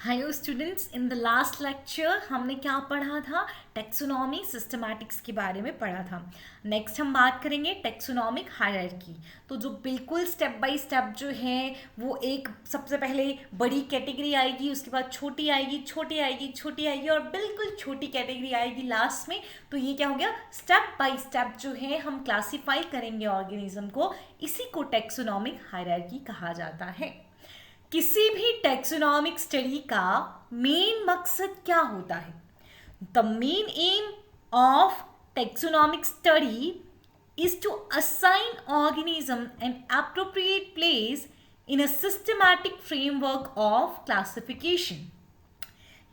Hello students, in the last lecture हमने क्या पढ़ा था? टेक्सोनॉमी सिस्टमैटिक्स के बारे में पढ़ा था। नेक्स्ट हम बात करेंगे टेक्सोनॉमिक हायरार्की। तो जो बिल्कुल स्टेप बाय स्टेप जो है वो एक सबसे पहले बड़ी कैटेगरी आएगी, उसके बाद छोटी आएगी, छोटी आएगी, छोटी आएगी और बिल्कुल छोटी कैटेगरी आएगी लास्ट में। तो ये क्या हो गया? स्टेप बाय स्टेप जो है हम क्लासीफाई करेंगे ऑर्गेनिज्म को, इसी को टेक्सोनॉमिक हायरार्की कहा जाता है। किसी भी टेक्सोनॉमिक स्टडी का मेन मकसद क्या होता है? The main M of taxonomic study is to assign organism an appropriate place in a systematic framework of classification.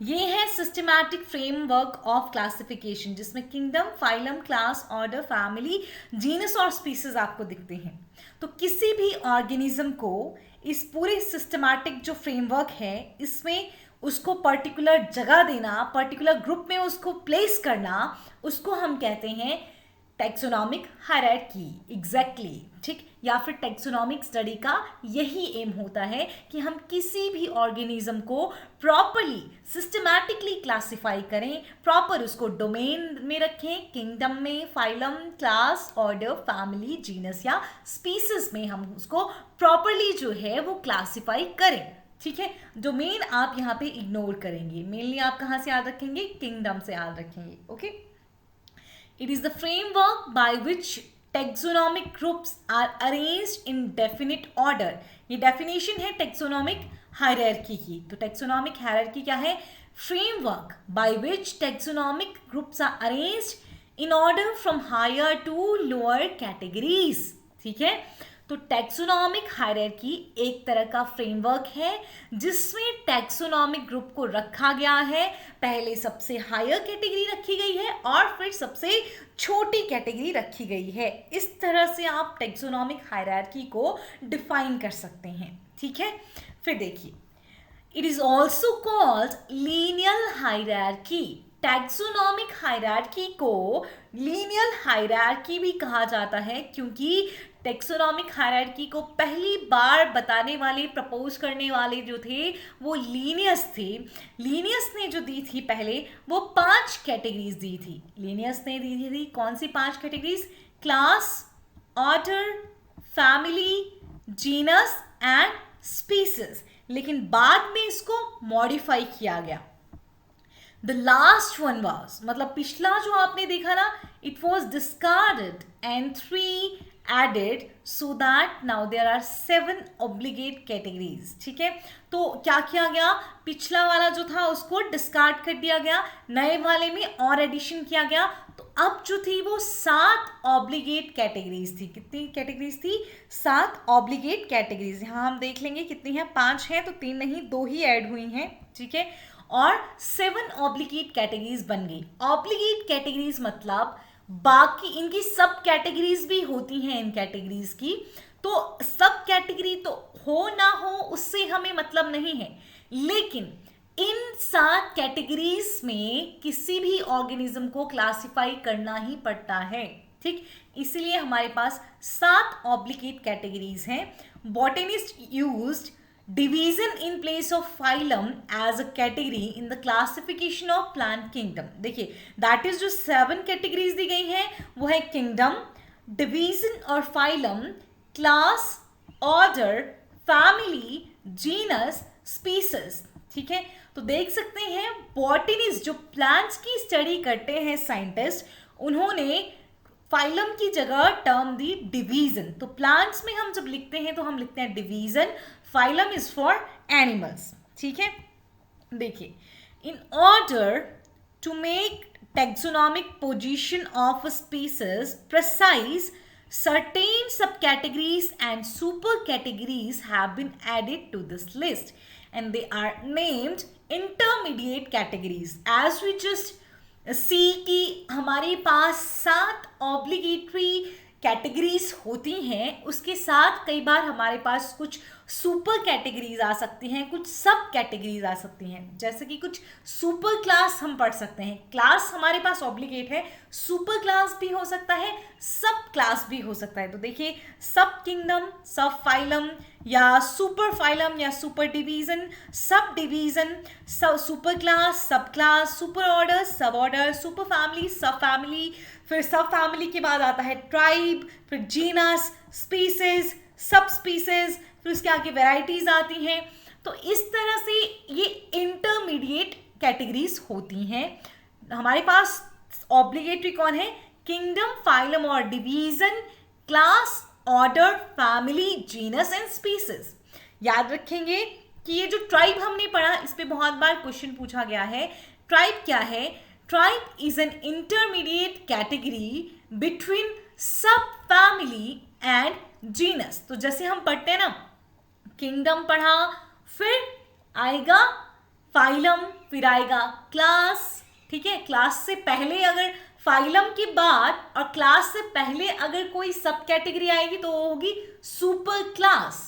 ये है सिस्टमैटिक फ्रेमवर्क ऑफ क्लासिफिकेशन, जिसमें kingdom, phylum, class, order, family, genus और species आपको दिखते हैं। तो किसी भी ऑर्गेनिज्म को इस पूरे सिस्टमैटिक जो फ्रेमवर्क है इसमें उसको पर्टिकुलर जगह देना, पर्टिकुलर ग्रुप में उसको प्लेस करना, उसको हम कहते हैं टेक्सोनॉमिक हायरार्की। एग्जैक्टली, ठीक। या फिर टेक्सोनॉमिक स्टडी का यही एम होता है कि हम किसी भी ऑर्गेनिज्म को प्रॉपरली सिस्टमैटिकली क्लासिफाई करें, प्रॉपर उसको डोमेन में रखें, किंगडम में, phylum, class, order, family, genus या स्पीसीज में हम उसको प्रॉपरली जो है वो क्लासिफाई करें। ठीक है, डोमेन आप यहाँ पे इग्नोर करेंगे। मेनली आप कहाँ से याद रखेंगे? किंगडम से याद रखेंगे। Okay, it is the framework by which taxonomic groups are arranged in definite order. ये definition है taxonomic hierarchy की। तो taxonomic hierarchy क्या है? Framework by which taxonomic groups are arranged in order from higher to lower categories. ठीक है, तो taxonomic hierarchy एक तरह का फ्रेमवर्क है जिसमें टैक्सोनॉमिक ग्रुप को रखा गया है। पहले सबसे हायर कैटेगरी रखी गई है और फिर सबसे छोटी कैटेगरी रखी गई है। इस तरह से आप टैक्सोनॉमिक हायरार्की को डिफाइन कर सकते हैं। ठीक है, फिर देखिए, it is also called linear hierarchy. Taxonomic hierarchy को लीनियर हायरार्की भी कहा जाता है क्योंकि टेक्सोनॉमिक हायरार्की को पहली बार बताने वाले, प्रपोज करने वाले जो थे वो लीनियस थे। लीनियस ने जो दी थी पहले वो 5 कैटेगरीज दी थी। लीनियस ने दी थी कौन सी 5 categories? Class, order, family, genus and species. लेकिन बाद में इसको मॉडिफाई किया गया। द लास्ट वन वाज, मतलब पिछला जो आपने देखा ना, it was discarded and 3 added so that now there are 7 obligate categories. ठीक है, तो क्या किया गया? पिछला वाला जो था उसको डिस्कार्ड कर दिया गया, नए वाले में और एडिशन किया गया। तो अब जो थी वो 7 ऑब्लिगेट कैटेगरीज थी। कितनी कैटेगरीज थी? 7 ऑब्लिगेट कैटेगरीज। यहाँ हम देख लेंगे कितनी है, 5 हैं, तो 3 नहीं 2 ही ऐड हुई हैं। ठीक है, और 7 ऑब्लिगेट कैटेगरीज बन गई। ऑब्लिगेट कैटेगरीज मतलब बाकी इनकी सब कैटेगरीज भी होती हैं इन कैटेगरीज की। तो सब कैटेगरी तो हो ना हो उससे हमें मतलब नहीं है, लेकिन इन 7 कैटेगरीज में किसी भी ऑर्गेनिज्म को क्लासिफाई करना ही पड़ता है। ठीक, इसीलिए हमारे पास 7 ऑब्लिगेट कैटेगरीज हैं। Botanist used division in place of phylum as a category in the classification of plant kingdom. देखिए, that is जो 7 categories दी गई हैं वो है kingdom, division और phylum, class, order, family, genus, species. ठीक है, तो देख सकते हैं बॉटनिस्ट जो प्लांट्स की स्टडी करते हैं साइंटिस्ट, उन्होंने फाइलम की जगह टर्म दी डिवीजन। तो प्लांट्स में हम जब लिखते हैं तो हम लिखते हैं division, phylum is for animals. ठीक है, देखिए, in order to make taxonomic position of a species precise, certain subcategories and super categories have been added to this list and they are named intermediate categories. As we just see कि हमारे पास 7 obligatory categories होती हैं, उसके साथ कई बार हमारे पास कुछ super categories आ सकती हैं, कुछ सब कैटेगरीज आ सकती हैं। जैसे कि कुछ सुपर क्लास हम पढ़ सकते हैं, क्लास हमारे पास ऑब्लिगेट है, सुपर क्लास भी हो सकता है, सब क्लास भी हो सकता है। तो देखिए सब किंगडम, सब फाइलम या सुपर फाइलम या सुपर डिवीजन, सब डिवीजन, सब सुपर क्लास, सब क्लास, सुपर ऑर्डर, सब ऑर्डर, सुपर फैमिली, सब फैमिली, फिर सब फैमिली के बाद आता है ट्राइब, फिर जीनस, स्पीसीज, सब स्पीसीज, फिर उसके आगे वैरायटीज आती हैं। तो इस तरह से ये इंटरमीडिएट कैटेगरीज होती हैं। हमारे पास ऑब्लिगेटरी कौन है? किंगडम, फाइलम और division, class, order, family, genus and species. याद रखेंगे कि ये जो ट्राइब हमने पढ़ा, इस पे बहुत बार क्वेश्चन पूछा गया है। ट्राइब क्या है? Tribe is an intermediate category between सब फैमिली एंड जीनस। तो जैसे हम पढ़ते हैं ना, किंगडम पढ़ा, फिर आएगा फाइलम, फिर आएगा क्लास, ठीक है। क्लास से पहले अगर फाइलम के बाद और क्लास से पहले अगर कोई सब कैटेगरी आएगी तो वो होगी सुपर क्लास।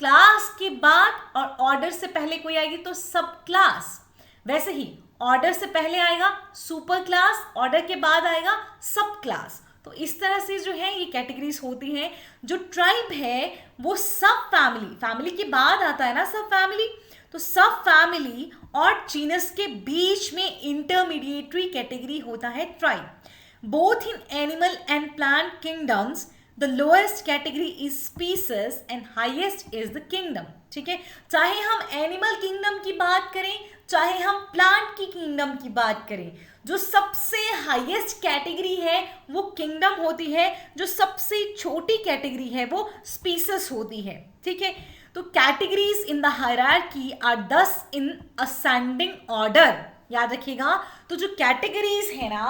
क्लास के बाद और ऑर्डर से पहले कोई आएगी तो सब क्लास। वैसे ही ऑर्डर से पहले आएगा सुपर क्लास, ऑर्डर के बाद आएगा सब क्लास। तो इस तरह से जो है ये कैटेगरीज होती हैं। जो ट्राइब है वो सब फैमिली, फैमिली के बाद आता है ना सब फैमिली, तो सब फैमिली और जीनस के बीच में इंटरमीडिएटरी कैटेगरी होता है tribe. Both in animal and plant kingdoms the lowest category is species and highest is the kingdom, ठीक है। चाहे हम एनिमल किंगडम की बात करें, चाहे हम प्लांट की किंगडम की बात करें, जो सबसे हाईएस्ट कैटेगरी है वो किंगडम होती है, जो सबसे छोटी कैटेगरी है वो स्पीसीज होती है, ठीक है। तो categories in the hierarchy are thus in ascending order. याद रखिएगा, तो जो कैटेगरीज है ना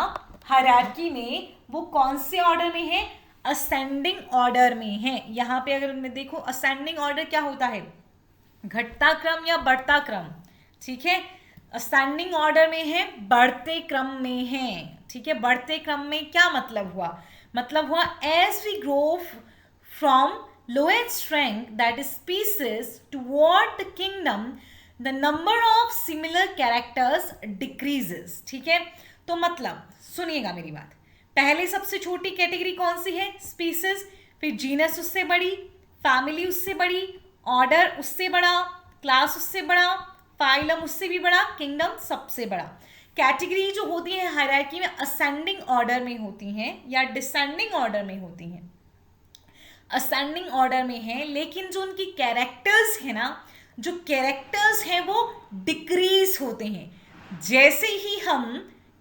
हायरार्की में, वो कौन से ऑर्डर में है? असेंडिंग ऑर्डर में है। यहाँ पे अगर मैं देखो असेंडिंग ऑर्डर क्या होता है? घटता क्रम या बढ़ता क्रम, ठीक है। असेंडिंग ऑर्डर में है, बढ़ते क्रम में है, ठीक है। बढ़ते क्रम में क्या मतलब हुआ? मतलब हुआ as we grow from lowest rank that is species toward the kingdom the number of similar characters decreases, ठीक है। तो मतलब सुनिएगा मेरी बात, पहले सबसे छोटी कैटेगरी कौन सी है? स्पीसीज, फिर जीनस उससे बड़ी, फैमिली उससे बड़ी, ऑर्डर उससे बड़ा, क्लास उससे बड़ा, फाइलम उससे भी बड़ा, किंगडम सबसे बड़ा। कैटेगरी जो होती है हायरार्की में असेंडिंग ऑर्डर में होती हैं या डिसेंडिंग ऑर्डर में होती हैं? असेंडिंग ऑर्डर में है, लेकिन जो उनकी कैरेक्टर्स है ना, जो कैरेक्टर्स हैं वो डिक्रीज होते हैं। जैसे ही हम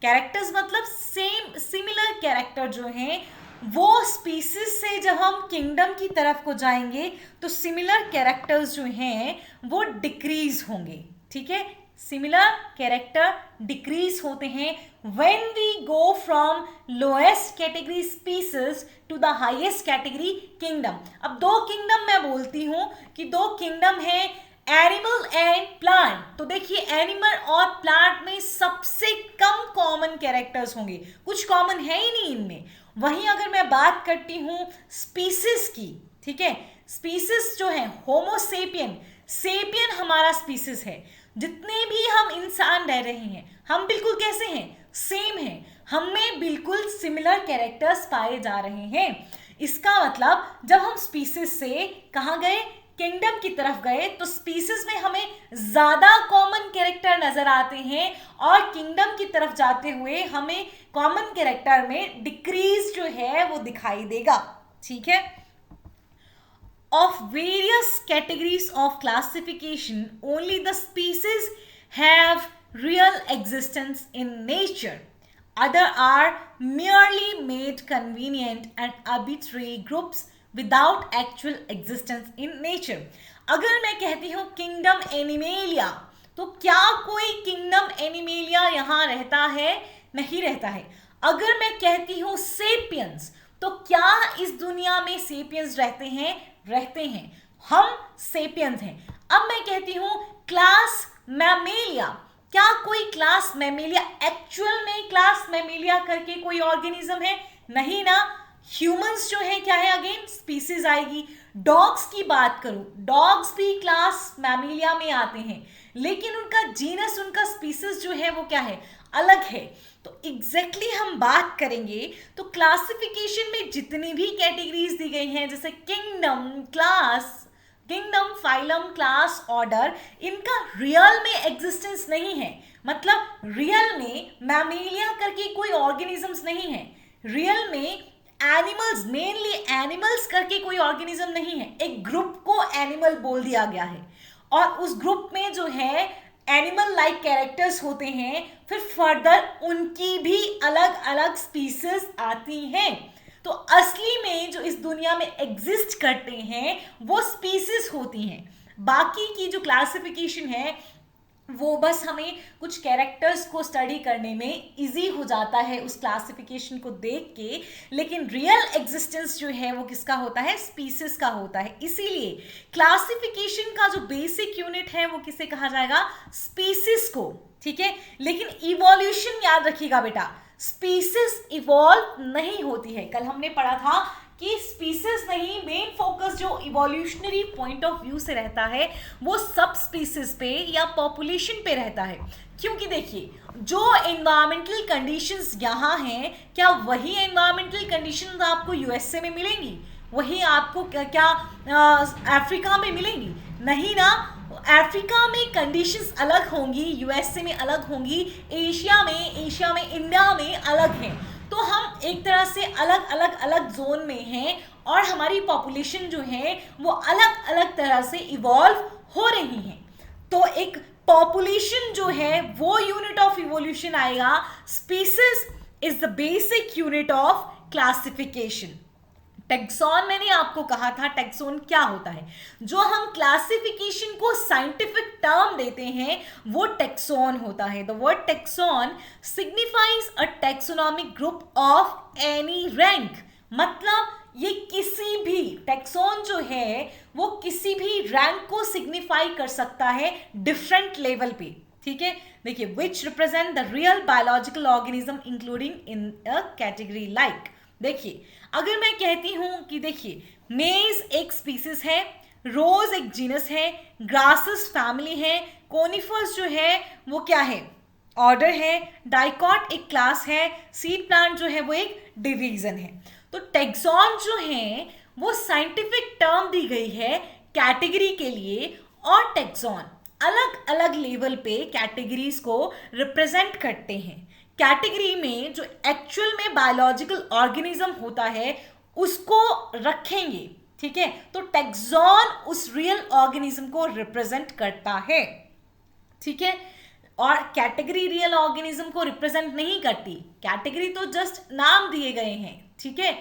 कैरेक्टर्स मतलब सेम सिमिलर कैरेक्टर जो हैं वो स्पीसीज से जब हम किंगडम की तरफ को जाएंगे तो सिमिलर कैरेक्टर्स जो हैं वो डिक्रीज होंगे, ठीक है। सिमिलर कैरेक्टर डिक्रीज होते हैं when we go from lowest category species to the highest category kingdom. अब दो किंगडम मैं बोलती हूं कि दो किंगडम है एनिमल एंड प्लांट। तो देखिए एनिमल और प्लांट में सबसे कम कॉमन कैरेक्टर्स होंगे, कुछ कॉमन है ही नहीं इनमें। वहीं अगर मैं बात करती हूं स्पीसीज की, ठीक है, स्पीसीज जो है होमोसेपियन, सेपियन हमारा स्पीसीज है। जितने भी हम इंसान रह रहे हैं हम बिल्कुल कैसे हैं? सेम हैं, हमें बिल्कुल सिमिलर कैरेक्टर्स पाए जा रहे हैं। इसका मतलब जब हम स्पीसीज से कहाँ गए? किंगडम की तरफ गए, तो स्पीसीज में हमें ज्यादा कॉमन कैरेक्टर नजर आते हैं और किंगडम की तरफ जाते हुए हमें कॉमन कैरेक्टर में डिक्रीज जो है वो दिखाई देगा, ठीक है। Of various categories of classification, only the species have real existence in nature. Other are merely made convenient and arbitrary groups without actual existence in nature. अगर मैं कहती हूँ किंगडम एनिमेलिया, तो क्या कोई किंगडम एनिमेलिया यहाँ रहता है? नहीं रहता है। अगर मैं कहती हूँ सेपियंस, तो क्या इस दुनिया में सेपियंस रहते हैं? रहते हैं, हम सेपियंस हैं। अब मैं कहती हूं क्लास मैमेलिया, क्या कोई क्लास मैमेलिया, एक्चुअल में क्लास मैमेलिया करके कोई ऑर्गेनिज्म है? नहीं ना। ह्यूमंस जो है क्या है? अगेन स्पीसीज आएगी। डॉग्स की बात करूं, डॉग्स भी क्लास मैमिलिया में आते हैं, लेकिन उनका जीनस, उनका स्पीसीज जो है वो क्या है, अलग है। तो एग्जैक्टली हम बात करेंगे तो क्लासिफिकेशन में जितनी भी कैटेगरीज दी गई हैं, जैसे kingdom, class, kingdom, phylum, class, order, इनका रियल में एग्जिस्टेंस नहीं है। मतलब रियल में मैमेलिया करके कोई ऑर्गेनिजम्स नहीं है, रियल में एनिमल्स, मेनली एनिमल्स करके कोई ऑर्गेनिज्म नहीं है। एक ग्रुप को एनिमल बोल दिया गया है और उस ग्रुप में जो है एनिमल लाइक कैरेक्टर्स होते हैं, फिर फर्दर उनकी भी अलग अलग स्पीसीज आती हैं। तो असली में जो इस दुनिया में एग्जिस्ट करते हैं वो स्पीसीज होती हैं। बाकी की जो क्लासिफिकेशन है वो बस हमें कुछ कैरेक्टर्स को स्टडी करने में इजी हो जाता है उस क्लासिफिकेशन को देख के, लेकिन रियल एग्जिस्टेंस जो है वो किसका होता है, स्पीसीज का होता है। इसीलिए क्लासिफिकेशन का जो बेसिक यूनिट है वो किसे कहा जाएगा, स्पीसीज को, ठीक है। लेकिन इवोल्यूशन याद रखिएगा बेटा, स्पीसीज इवॉल्व नहीं होती है। कल हमने पढ़ा था कि स्पीसीज नहीं, मेन फोकस जो इवोल्यूशनरी पॉइंट ऑफ व्यू से रहता है वो सब स्पीसीज पे या पॉपुलेशन पे रहता है। क्योंकि देखिए जो एनवायरमेंटल कंडीशंस यहाँ हैं, क्या वही एनवायरमेंटल कंडीशंस आपको यूएसए में मिलेंगी, वही आपको क्या अफ्रीका में मिलेंगी? नहीं ना। अफ्रीका में कंडीशंस अलग होंगी, यूएसए में अलग होंगी, एशिया में इंडिया में अलग हैं। तो हम एक तरह से अलग जोन में हैं और हमारी पॉपुलेशन जो है वो अलग अलग तरह से इवॉल्व हो रही है। तो एक पॉपुलेशन जो है वो यूनिट ऑफ इवोल्यूशन आएगा। Species is the basic unit of classification. Tax on मैंने आपको कहा था, टेक्सॉन क्या होता है? जो हम क्लासिफिकेशन को साइंटिफिक टर्म देते हैं वो टेक्सॉन होता है। The word tax on signifies a taxonomic group of any rank. मतलब ये किसी भी, टेक्सॉन जो है वो किसी भी रैंक को सिग्निफाई कर सकता है डिफरेंट लेवल पे, ठीक है। देखिए, which represent the real biological organism including in a category like. देखिए, अगर मैं कहती हूं कि देखिए मेज एक स्पीसीज है, रोज एक जीनस है, ग्रासेस फैमिली है, कोनिफर्स जो है वो क्या है, ऑर्डर है, डाइकॉट एक क्लास है, सीड प्लांट जो है वो एक डिवीजन है। तो टेक्सॉन जो है वो साइंटिफिक टर्म दी गई है कैटेगरी के लिए, और टेक्सॉन अलग अलग लेवल पे कैटेगरीज को रिप्रेजेंट करते हैं। कैटेगरी में जो एक्चुअल में बायोलॉजिकल ऑर्गेनिज्म होता है उसको रखेंगे, ठीक है। तो टैक्सॉन उस रियल ऑर्गेनिज्म को रिप्रेजेंट करता है, ठीक है। और कैटेगरी रियल ऑर्गेनिज्म को रिप्रेजेंट नहीं करती, कैटेगरी तो जस्ट नाम दिए गए हैं, ठीक है।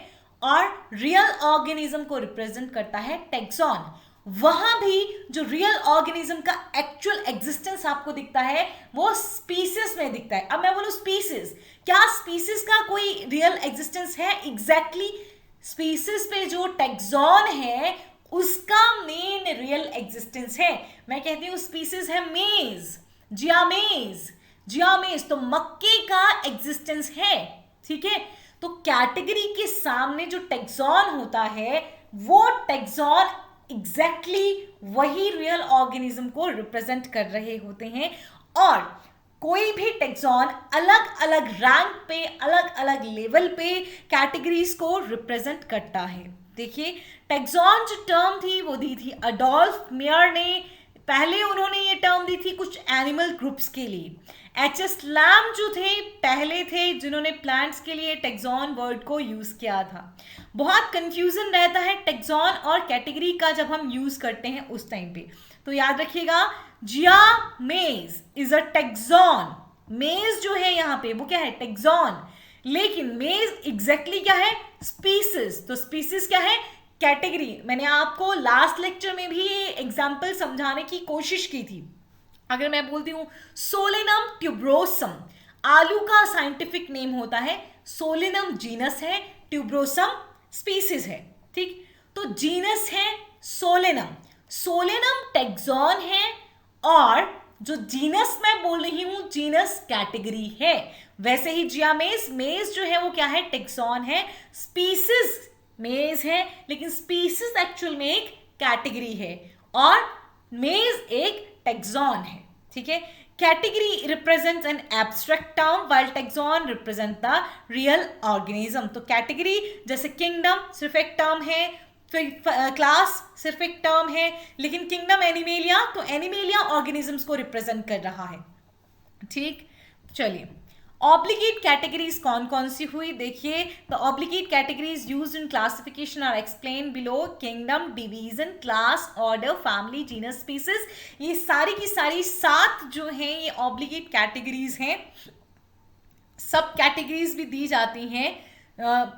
और रियल ऑर्गेनिज्म को रिप्रेजेंट करता है टैक्सॉन। वहां भी जो रियल ऑर्गेनिज्म का एक्चुअल एग्जिस्टेंस आपको दिखता है वो स्पीसीज में दिखता है। अब मैं बोलूं स्पीसीज, क्या स्पीसीज का कोई रियल एग्जिस्टेंस है? एग्जैक्टली स्पीसीज पे जो टैक्सॉन है उसका मेन रियल एग्जिस्टेंस है। मैं कहती हूं स्पीसीज है मेज, जियामेज, जियामेज तो मक्के का एग्जिस्टेंस है, ठीक है। तो कैटेगरी के सामने जो टैक्सॉन होता है वो टैक्सॉन एग्जैक्टली वही रियल ऑर्गेनिज्म को रिप्रेजेंट कर रहे होते हैं। और कोई भी टैक्सॉन अलग अलग रैंक पे, अलग अलग लेवल पे कैटेगरीज को रिप्रेजेंट करता है। देखिए, टैक्सॉन जो टर्म थी वो दी थी अडोल्फ मेयर ने। पहले उन्होंने ये टर्म दी थी कुछ एनिमल ग्रुप्स के लिए। एच.एस. लैम जो थे पहले थे जिन्होंने प्लांट्स के लिए टैक्सॉन वर्ड को यूज किया था। बहुत कंफ्यूजन रहता है टैक्सॉन और कैटेगरी का जब हम यूज करते हैं उस टाइम पे। तो याद रखिएगा, जियामेज इज अ टैक्सॉन। मेज जो है यहाँ पे वो क्या है, टैक्सॉन। लेकिन मेज एग्जैक्टली क्या है, स्पीसीज। तो स्पीसीज क्या है, कैटेगरी। मैंने आपको लास्ट लेक्चर में भी एग्जाम्पल समझाने की कोशिश की थी। अगर मैं बोलती हूं सोलेनम ट्यूब्रोसम, आलू का साइंटिफिक नेम होता है, सोलेनम जीनस है, ट्यूब्रोसम स्पीसीज है, ठीक। तो जीनस है सोलेनम, सोलेनम टैक्सॉन है, और जो जीनस मैं बोल रही हूं जीनस कैटेगरी है। वैसे ही जियामेज, मेज जो है वो क्या है, टैक्सॉन है, स्पीसीज मेज है, लेकिन स्पीसीज एक्चुअल में एक कैटेगरी है और मेज एक टैक्सॉन है, ठीक है। Category represents an abstract term while taxon represent the real organism. तो कैटेगरी जैसे किंगडम सिर्फ एक टर्म है, क्लास सिर्फ एक टर्म है, लेकिन किंगडम एनिमेलिया, तो एनिमेलिया ऑर्गेनिजम्स को रिप्रेजेंट कर रहा है, ठीक। चलिए, ऑब्लिगेट कैटेगरीज कौन कौन सी हुई देखिए। The obligate categories used in classification are explain below. Kingdom, division, class, order, family, genus, species, ये सारी की सारी 7 जो हैं ये ऑब्लिगेट कैटेगरीज हैं। सब कैटेगरीज भी दी जाती हैं,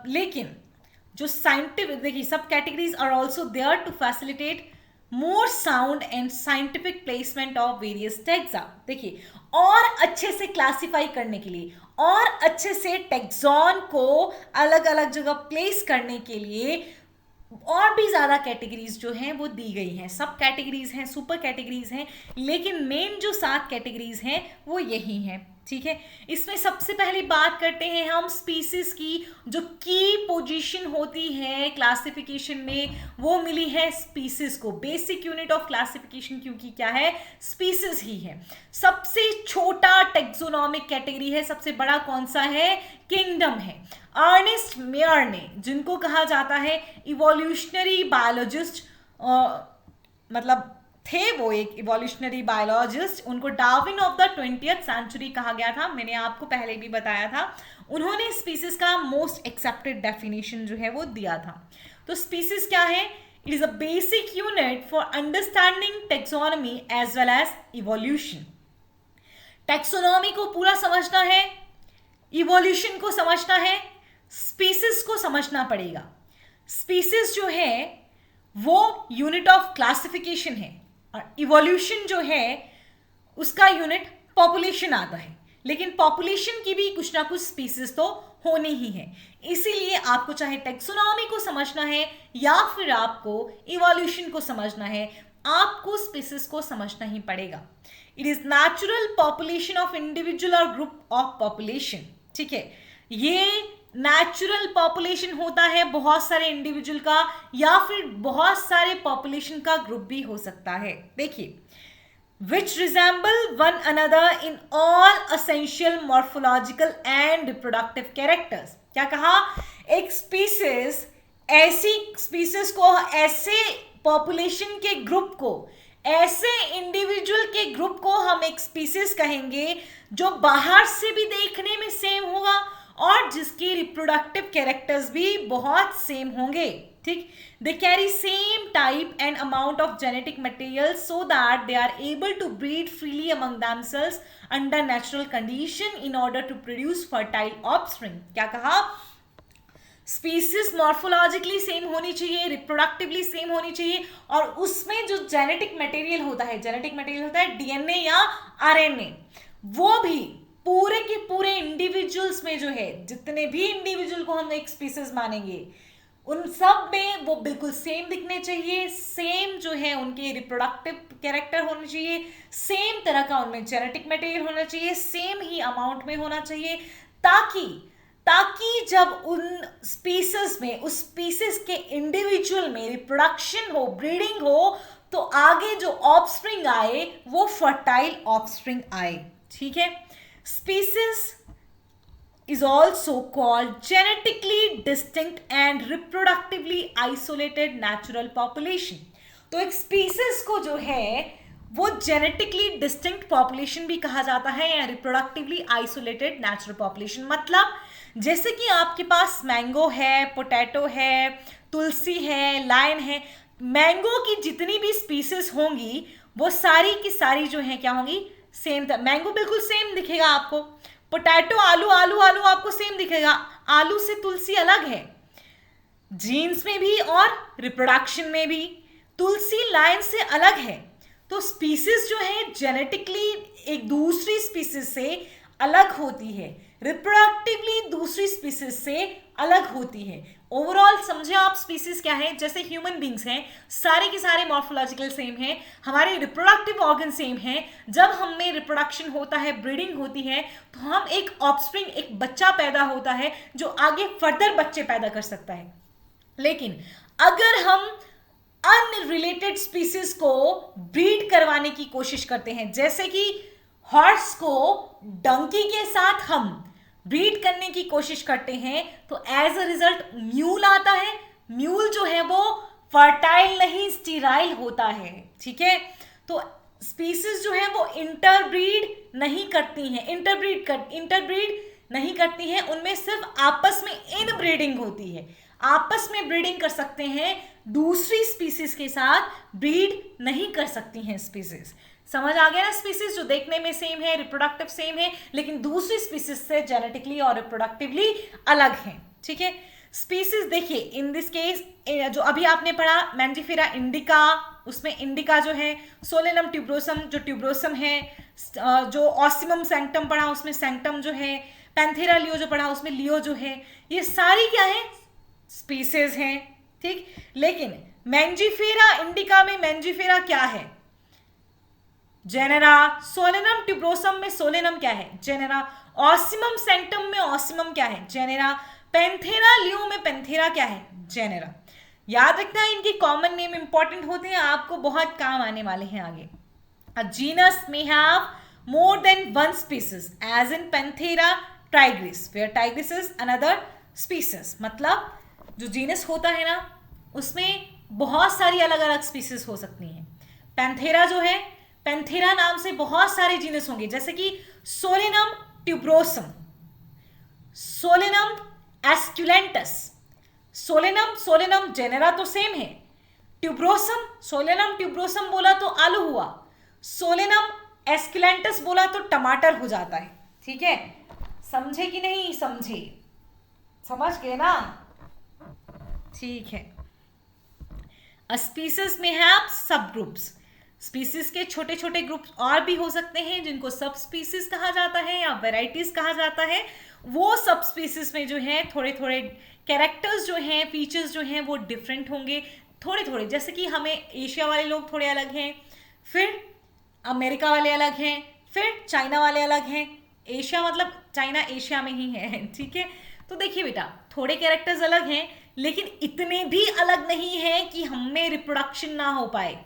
लेकिन जो साइंटिफिक, देखिए, subcategories are also there to facilitate more sound and scientific placement of various taxa. देखिए, और अच्छे से क्लासिफाई करने के लिए और अच्छे से टैक्सॉन को अलग अलग जगह प्लेस करने के लिए और भी ज़्यादा कैटेगरीज जो हैं वो दी गई हैं। सब कैटेगरीज हैं, सुपर कैटेगरीज हैं, लेकिन मेन जो 7 कैटेगरीज हैं वो यही हैं, ठीक है। इसमें सबसे पहले बात करते हैं हम स्पीसीज की। जो की पोजीशन होती है क्लासिफिकेशन में वो मिली है स्पीसीज को। बेसिक यूनिट ऑफ क्लासिफिकेशन क्योंकि क्या है, स्पीसीज ही है। सबसे छोटा टैक्सोनॉमिक कैटेगरी है, सबसे बड़ा कौन सा है, किंगडम है। अर्नेस्ट मेयर ने, जिनको कहा जाता है इवोल्यूशनरी बायोलॉजिस्ट, मतलब थे वो एक इवोल्यूशनरी बायोलॉजिस्ट, उनको Darwin of the 20th century कहा गया था। मैंने आपको पहले भी बताया था। उन्होंने स्पीसीज का मोस्ट एक्सेप्टेड डेफिनेशन जो है वो दिया था। तो स्पीसीज क्या है, it is a basic unit for understanding taxonomy as well as evolution. Taxonomy को पूरा समझना है, इवोल्यूशन को समझना है, स्पीसीज को समझना पड़ेगा। स्पीसीज जो है वो यूनिट ऑफ क्लासिफिकेशन है और इवोल्यूशन जो है उसका यूनिट पॉपुलेशन आता है, लेकिन पॉपुलेशन की भी कुछ ना कुछ स्पीसीज तो होनी ही है। इसीलिए आपको चाहे टैक्सोनॉमी को समझना है या फिर आपको इवोल्यूशन को समझना है, आपको स्पीसीज को समझना ही पड़ेगा। It is natural population of individual और ग्रुप ऑफ पॉपुलेशन, ठीक है। ये नेचुरल पॉपुलेशन होता है बहुत सारे इंडिविजुअल का या फिर बहुत सारे पॉपुलेशन का ग्रुप भी हो सकता है। देखिए, which resemble one another in all essential morphological and reproductive characters. क्या कहा, एक स्पीसीज, ऐसी स्पीसीज को, ऐसे पॉपुलेशन के ग्रुप को, ऐसे इंडिविजुअल के ग्रुप को हम एक स्पीसीज कहेंगे जो बाहर से भी देखने में सेम होगा और जिसके रिप्रोडक्टिव कैरेक्टर्स भी बहुत सेम होंगे, ठीक। They carry same type and amount of genetic material so that they are able to breed freely among themselves under natural condition in order to produce fertile offspring. क्या कहा, species morphologically same होनी चाहिए, reproductively same होनी चाहिए, और उसमें जो genetic material होता है, जेनेटिक मटेरियल होता है डीएनए या आरएनए, वो भी पूरे के पूरे इंडिविजुअल्स में जो है, जितने भी इंडिविजुअल को हम एक स्पीसीज मानेंगे उन सब में वो बिल्कुल सेम दिखने चाहिए, सेम जो है उनके रिप्रोडक्टिव कैरेक्टर होने चाहिए, सेम तरह का उनमें जेनेटिक मटेरियल होना चाहिए, सेम ही अमाउंट में होना चाहिए, ताकि जब उन स्पीसीज में, उस स्पीसीज के इंडिविजुअल में रिप्रोडक्शन हो, ब्रीडिंग हो, तो आगे जो ऑफस्प्रिंग आए वो फर्टाइल ऑफस्प्रिंग आए, ठीक है। Species is also called genetically distinct and reproductively isolated natural population। तो एक species को जो है वो genetically distinct population भी कहा जाता है या reproductively isolated natural population। मतलब जैसे कि आपके पास मैंगो है, पोटैटो है, तुलसी है, लाइन है, मैंगो की जितनी भी स्पीसीज होंगी वो सारी की सारी जो है क्या होंगी, सेम। मैंगो बिल्कुल सेम दिखेगा आपको, पोटैटो, आलू आलू आलू आपको सेम दिखेगा। आलू से तुलसी अलग है, जीन्स में भी और रिप्रोडक्शन में भी। तुलसी लाइन से अलग है। तो स्पीसीज जो है जेनेटिकली एक दूसरी स्पीसीज से अलग होती है, रिप्रोडक्टिवली दूसरी स्पीसीज से अलग होती है। ओवरऑल समझे आप स्पीसीज क्या है। जैसे ह्यूमन बींग्स हैं, सारे के सारे मॉर्फोलॉजिकल सेम हैं, हमारे रिप्रोडक्टिव ऑर्गन सेम हैं। जब हमें रिप्रोडक्शन होता है, ब्रीडिंग होती है, तो हम एक ऑफस्प्रिंग, एक बच्चा पैदा होता है जो आगे फर्दर बच्चे पैदा कर सकता है। लेकिन अगर हम अनरिलेटेड स्पीसीज को ब्रीड करवाने की कोशिश करते हैं, जैसे कि हॉर्स को डंकी के साथ हम ब्रीड करने की कोशिश करते हैं, तो एज अ रिजल्ट म्यूल आता है। म्यूल जो है वो फर्टाइल नहीं, स्टीराइल होता है। ठीक है, तो स्पीसीज जो है वो इंटरब्रीड नहीं करती हैं, इंटरब्रीड नहीं करती हैं, उनमें सिर्फ आपस में इनब्रीडिंग होती है। आपस में ब्रीडिंग कर सकते हैं, दूसरी स्पीसीज के साथ ब्रीड नहीं कर सकती हैं स्पीसीज। समझ आ गया ना? स्पीसीज जो देखने में सेम है, रिप्रोडक्टिव सेम है, लेकिन दूसरी स्पीसीज से जेनेटिकली और रिप्रोडक्टिवली अलग है। ठीक है, स्पीसीज देखिए इन दिस केस जो अभी आपने पढ़ा मैंजिफेरा इंडिका, उसमें इंडिका जो है, सोलेनम ट्यूब्रोसम जो ट्यूब्रोसम है, जो ऑसिमम सैंक्टम पढ़ा उसमें सैंक्टम जो है, पैंथेरा लियो जो पढ़ा उसमें लियो जो है, ये सारी क्या है? स्पीसीज हैं। ठीक, लेकिन मैंजिफेरा इंडिका में मैंजिफेरा क्या है? जेनेरा। सोलेनम ट्यूब्रोसम में सोलेनम क्या है? जेनेरा। ऑसिमम सैंक्टम में ऑसिमम क्या है? जेनेरा। पैंथेरा लियो में पैंथेरा क्या है? जेनेरा। याद रखना है इनकी कॉमन नेम इंपॉर्टेंट होते हैं, आपको बहुत काम आने वाले हैं आगे। A genus may have more than one species, as in Panthera tigris, where tigris is another species. मतलब जो जीनस होता है ना, उसमें बहुत सारी अलग अलग स्पीसीज हो सकती हैं। पैंथेरा जो है, पैंथेरा नाम से बहुत सारे जीनस होंगे, जैसे कि Solanum tuberosum, Solanum esculentus, Solanum genera तो सेम है, ट्यूब्रोसम, सोलेनम ट्यूब्रोसम बोला तो आलू हुआ, सोलेनम एस्क्युलेंटस बोला तो टमाटर हो जाता है। ठीक है, समझे कि नहीं समझे? समझ गए ना? ठीक है। अ स्पीसीज में हैव सब ग्रुप्स, स्पीसीज के छोटे छोटे ग्रुप्स और भी हो सकते हैं जिनको सब स्पीसीज कहा जाता है या वेराइटीज कहा जाता है। वो सब स्पीसीज में जो है थोड़े थोड़े कैरेक्टर्स जो हैं, फीचर्स जो हैं वो डिफरेंट होंगे थोड़े थोड़े, जैसे कि हमें एशिया वाले लोग थोड़े अलग हैं, फिर अमेरिका वाले अलग हैं, फिर चाइना वाले अलग हैं। एशिया मतलब चाइना एशिया में ही है। ठीक है, तो देखिए बेटा थोड़े कैरेक्टर्स अलग हैं, लेकिन इतने भी अलग नहीं है कि हम में रिप्रोडक्शन ना हो पाए,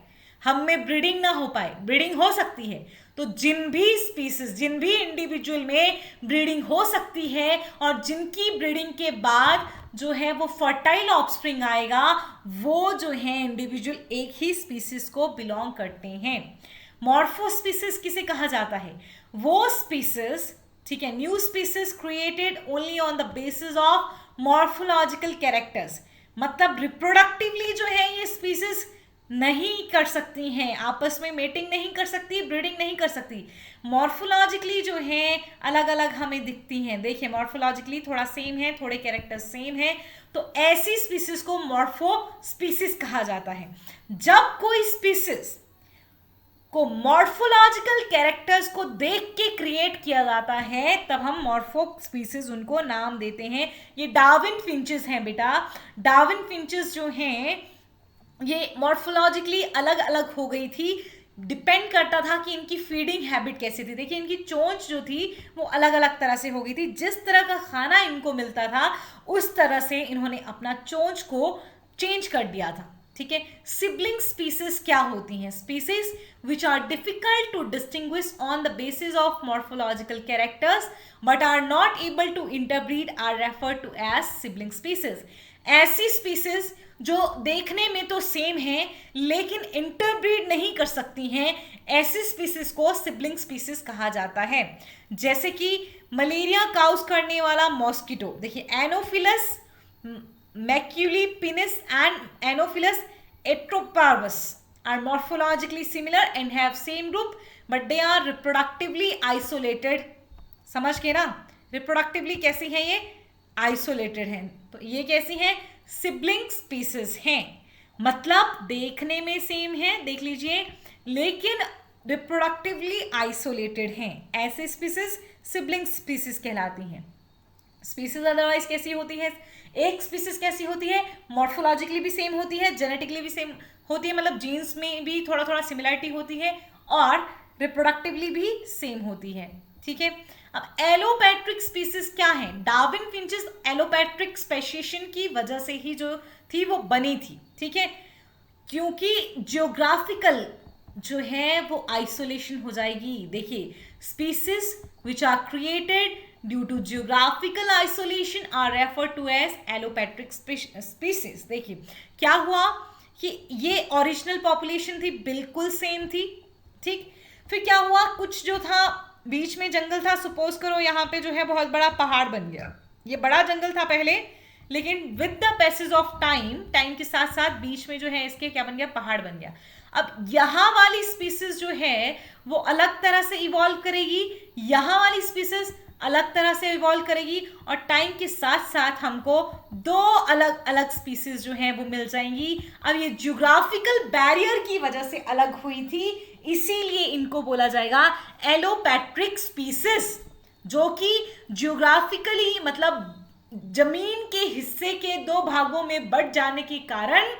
हम में ब्रीडिंग ना हो पाए। ब्रीडिंग हो सकती है, तो जिन भी स्पीसीज, जिन भी इंडिविजुअल में ब्रीडिंग हो सकती है और जिनकी ब्रीडिंग के बाद जो है वो फर्टाइल ऑफस्प्रिंग आएगा, वो जो है इंडिविजुअल एक ही स्पीसीज को बिलोंग करते हैं। मॉर्फोस्पीसीज किसे कहा जाता है? वो स्पीसीज, ठीक है, new species created only on the basis of morphological characters, मतलब रिप्रोडक्टिवली जो है ये स्पीसीज नहीं कर सकती हैं, आपस में मेटिंग नहीं कर सकती, ब्रीडिंग नहीं कर सकती। मॉर्फोलॉजिकली जो है अलग अलग हमें दिखती हैं। देखिए मॉर्फोलॉजिकली थोड़ा सेम है, थोड़े कैरेक्टर्स सेम है, तो ऐसी स्पीसीज को मॉर्फो स्पीसीज कहा जाता है। जब कोई स्पीसीज को मॉर्फोलॉजिकल कैरेक्टर्स को देख के क्रिएट किया जाता है, तब हम मॉर्फो स्पीसीज उनको नाम देते हैं। ये डार्विन फिंचेस हैं बेटा। डार्विन फिंचेस जो हैं ये मॉर्फोलॉजिकली अलग अलग हो गई थी, डिपेंड करता था कि इनकी फीडिंग हैबिट कैसी थी। देखिए इनकी चोंच जो थी वो अलग अलग तरह से हो गई थी, जिस तरह का खाना इनको मिलता था उस तरह से इन्होंने अपना चोंच को चेंज कर दिया था। ठीक है, सिबलिंग स्पीसीज क्या होती हैं? Species which are difficult to distinguish on the basis of morphological characters but are not able to interbreed are referred to as sibling species. ऐसी स्पीसीज जो देखने में तो सेम हैं लेकिन इंटरब्रीड नहीं कर सकती हैं, ऐसी स्पीसीज को सिबलिंग स्पीसीज कहा जाता है। जैसे कि मलेरिया काउज करने वाला मॉस्किटो, देखिए Anopheles मैक्यूलिपिनिस and Anopheles atroparvus are morphologically similar and have same group but they are reproductively isolated। समझ के ना? रिप्रोडक्टिवली कैसी है ये? आइसोलेटेड हैं। तो ये कैसी हैं? सिबलिंग स्पीसीज हैं, मतलब देखने में सेम है, देख लीजिए, लेकिन रिप्रोडक्टिवली आइसोलेटेड हैं। ऐसे स्पीसीज सिबलिंग स्पीसीज कहलाती हैं। स्पीसीज अदरवाइज कैसी होती है? एक स्पीसीज कैसी होती है? मॉर्फोलॉजिकली भी सेम होती है, जेनेटिकली भी सेम होती है, मतलब जीन्स में भी थोड़ा थोड़ा सिमिलरिटी होती है और रिप्रोडक्टिवली भी सेम होती है। ठीक है। अब एलोपैट्रिक स्पीसीज क्या है? डार्विन फिंचेस एलोपैट्रिक स्पेशिएशन की वजह से ही जो थी वो बनी थी, ठीक है, क्योंकि जियोग्राफिकल जो है वो आइसोलेशन हो जाएगी। देखिए, species which are created due to geographical isolation are refer to as allopatric species. देखिए क्या हुआ कि ये ओरिजिनल पॉपुलेशन थी, बिल्कुल सेम थी, ठीक। फिर क्या हुआ, कुछ जो था बीच में जंगल था, सपोज करो यहाँ पे जो है बहुत बड़ा पहाड़ बन गया। ये बड़ा जंगल था पहले, लेकिन with the passage of time के साथ साथ बीच में जो है इसके क्या बन गया, पहाड़ बन गया। अब यहाँ वाली स्पीसीज जो है वो अलग तरह से इवॉल्व करेगी, यहाँ वाली स्पीसीज अलग तरह से इवॉल्व करेगी, और टाइम के साथ साथ हमको दो अलग अलग स्पीसीज जो हैं वो मिल जाएंगी। अब ये ज्योग्राफिकल बैरियर की वजह से अलग हुई थी, इसीलिए इनको बोला जाएगा एलोपैट्रिक स्पीसीज, जो कि ज्योग्राफिकली मतलब जमीन के हिस्से के दो भागों में बढ़ जाने के कारण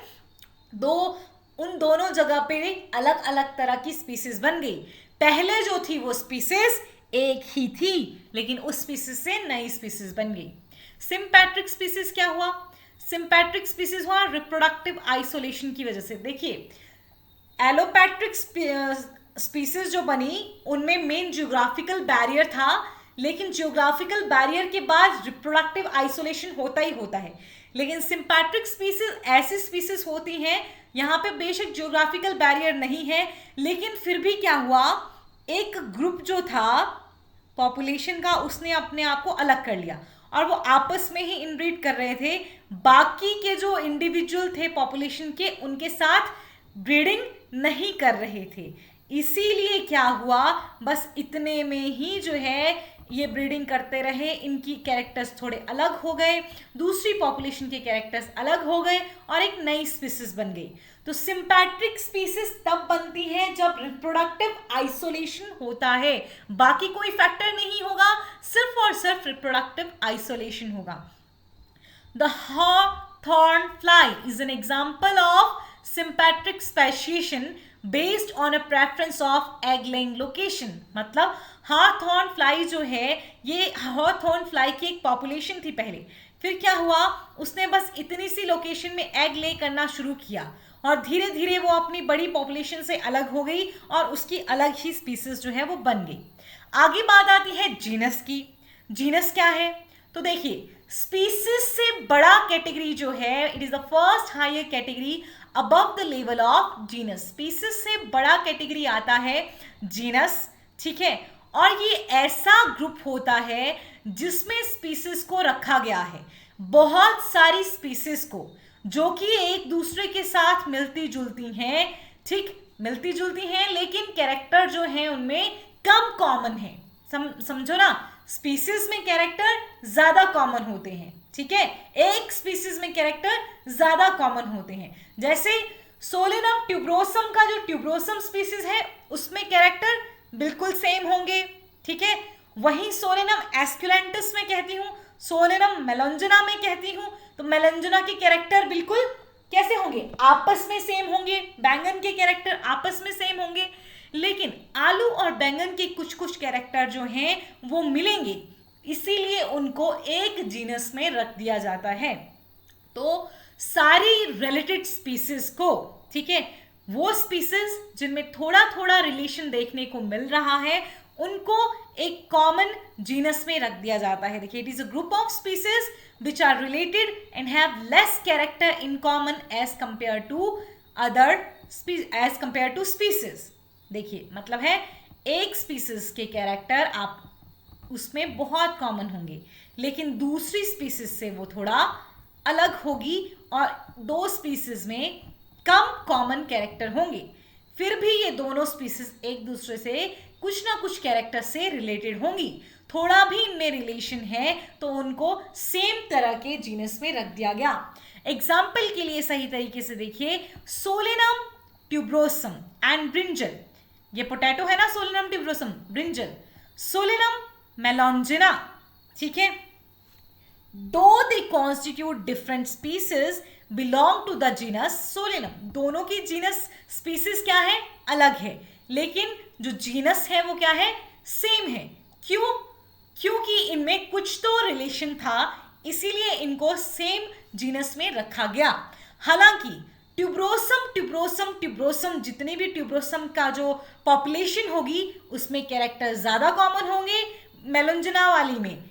उन दोनों जगह पे अलग अलग तरह की स्पीसीज बन गई। पहले जो थी वो स्पीसीज एक ही थी, लेकिन उस स्पीसीज से नई स्पीसीज बन गई। सिम्पैट्रिक स्पीसीज क्या हुआ? सिम्पैट्रिक स्पीसीज हुआ रिप्रोडक्टिव आइसोलेशन की वजह से। देखिए, एलोपैट्रिक स्पीसीज जो बनी उनमें मेन जियोग्राफिकल बैरियर था, लेकिन जियोग्राफिकल बैरियर के बाद रिप्रोडक्टिव आइसोलेशन होता ही होता है। लेकिन सिम्पैट्रिक स्पीसीज ऐसी स्पीसीज होती हैं यहाँ पे बेशक जियोग्राफिकल बैरियर नहीं है, लेकिन फिर भी क्या हुआ, एक ग्रुप जो था पॉपुलेशन का उसने अपने आप को अलग कर लिया और वो आपस में ही इनब्रीड कर रहे थे। बाकी के जो इंडिविजुअल थे पॉपुलेशन के, उनके साथ ब्रीडिंग नहीं कर रहे थे। इसीलिए क्या हुआ, बस इतने में ही जो है ये ब्रीडिंग करते रहे, इनकी कैरेक्टर्स थोड़े अलग हो गए, दूसरी पॉपुलेशन के कैरेक्टर्स अलग हो गए और एक नई स्पीसीज बन गई। तो सिम्पैट्रिक स्पीसीज तब बनती है जब रिप्रोडक्टिव आइसोलेशन होता है, बाकी कोई फैक्टर नहीं होगा, सिर्फ और सिर्फ रिप्रोडक्टिव आइसोलेशन होगा। The hawthorn fly is an example of sympatric speciation based on a preference of egg laying location। मतलब hawthorn fly जो है, ये hawthorn fly की एक पॉपुलेशन थी पहले, फिर क्या हुआ, उसने बस इतनी सी लोकेशन में एग ले करना शुरू किया और धीरे धीरे वो अपनी बड़ी पॉपुलेशन से अलग हो गई और उसकी अलग ही स्पीसीज जो है वो बन गई। आगे बात आती है जीनस की। जीनस क्या है? तो देखिए, स्पीसीज से बड़ा कैटेगरी जो है, it is the first higher category above the level of genus. Species से बड़ा कैटेगरी आता है जीनस, ठीक है, और ये ऐसा ग्रुप होता है जिसमें स्पीसीज को रखा गया है, बहुत सारी स्पीसीज को, जो कि एक दूसरे के साथ मिलती जुलती हैं, ठीक, मिलती जुलती हैं, लेकिन कैरेक्टर जो है उनमें कम कॉमन है। समझो ना, स्पीसीज में कैरेक्टर ज्यादा कॉमन होते हैं, ठीक है, एक स्पीसीज में कैरेक्टर ज्यादा कॉमन होते हैं। जैसे सोलेनम ट्यूब्रोसम का जो ट्यूब्रोसम स्पीसीज है उसमें कैरेक्टर बिल्कुल सेम होंगे, ठीक है। वहीं सोलेनम एस्कुलेंटस में कहती हूँ, सोलेनम मेलंजना में कहती हूँ, तो मेलंजना के कैरेक्टर बिल्कुल कैसे होंगे, आपस में सेम होंगे। बैंगन के कैरेक्टर आपस में सेम होंगे, लेकिन आलू और बैंगन के कुछ कुछ कैरेक्टर जो हैं वो मिलेंगे, इसीलिए उनको एक जीनस में रख दिया जाता है। तो सारी रिलेटेड स्पीसीज को, ठीक है, वो स्पीसीज जिनमें थोड़ा थोड़ा रिलेशन देखने को मिल रहा है, उनको एक कॉमन जीनस में रख दिया जाता है। देखिए, it is a group of species which are related and have less character in common as compared to species। देखिए, मतलब है एक स्पीसीज के कैरेक्टर आप उसमें बहुत कॉमन होंगे, लेकिन दूसरी स्पीसीज से वो थोड़ा अलग होगी और दो स्पीसीज में कम कॉमन कैरेक्टर होंगे। फिर भी ये दोनों स्पीसीज एक दूसरे से कुछ ना कुछ कैरेक्टर से रिलेटेड होंगी, थोड़ा भी इनमें रिलेशन है तो उनको सेम तरह के जीनस में रख दिया गया। एग्जाम्पल के लिए सही तरीके से देखिए, सोलेनम ट्यूब्रोसम एंड ब्रिंजल, ये पोटैटो है ना, Solanum tuberosum, brinjal, Solanum melongena, ठीक है, though they constitute different species belong to the genus Solanum. दोनों की जीनस स्पीसीज क्या है, अलग है, लेकिन जो जीनस है वो क्या है, सेम है। क्यों? इनमें कुछ तो रिलेशन था, इसीलिए इनको सेम जीनस में रखा गया। हालांकि ट्यूब्रोसम जितने भी ट्यूब्रोसम का जो पॉपुलेशन होगी उसमें कैरेक्टर ज्यादा कॉमन होंगे। मेलोंजिना वाली में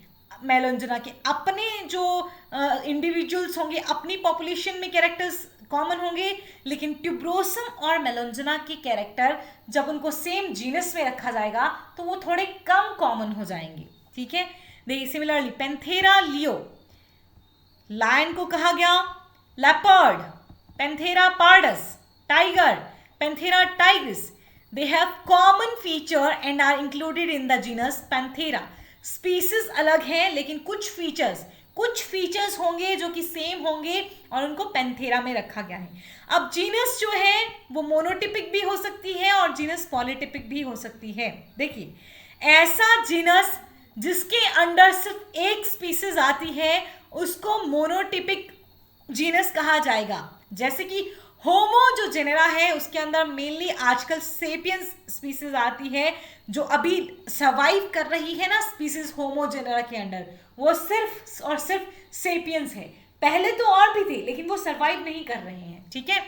मेलोंजिना के अपने जो इंडिविजुअल्स होंगे, अपनी पॉपुलेशन में कैरेक्टर्स कॉमन होंगे, लेकिन ट्यूब्रोसम और मेलोंजिना के कैरेक्टर जब उनको सेम जीनस में रखा जाएगा तो वो थोड़े कम कॉमन हो जाएंगे। ठीक है, देखिए सिमिलरली पैंथेरा लियो, लायन को कहा गया leopard, Panthera pardus tiger, Panthera tigris, they have common feature and are included in the genus Panthera. Species अलग हैं लेकिन कुछ फीचर्स होंगे जो कि सेम होंगे और उनको पैंथेरा में रखा गया है। अब जीनस जो है वो मोनोटिपिक भी हो सकती है और जीनस पॉलीटिपिक भी हो सकती है। देखिए, ऐसा जीनस जिसके अंडर सिर्फ एक स्पीसीज आती है उसको मोनोटिपिक जीनस कहा जाएगा। जैसे कि होमो जो जेनेरा है उसके अंदर मेनली आजकल सेपियंस स्पीसीज आती है जो अभी सर्वाइव कर रही है ना, स्पीसीज होमो जेनेरा के अंडर, वो सिर्फ और सिर्फ सेपियंस है। पहले तो और भी थे लेकिन वो सर्वाइव नहीं कर रहे हैं। ठीक है,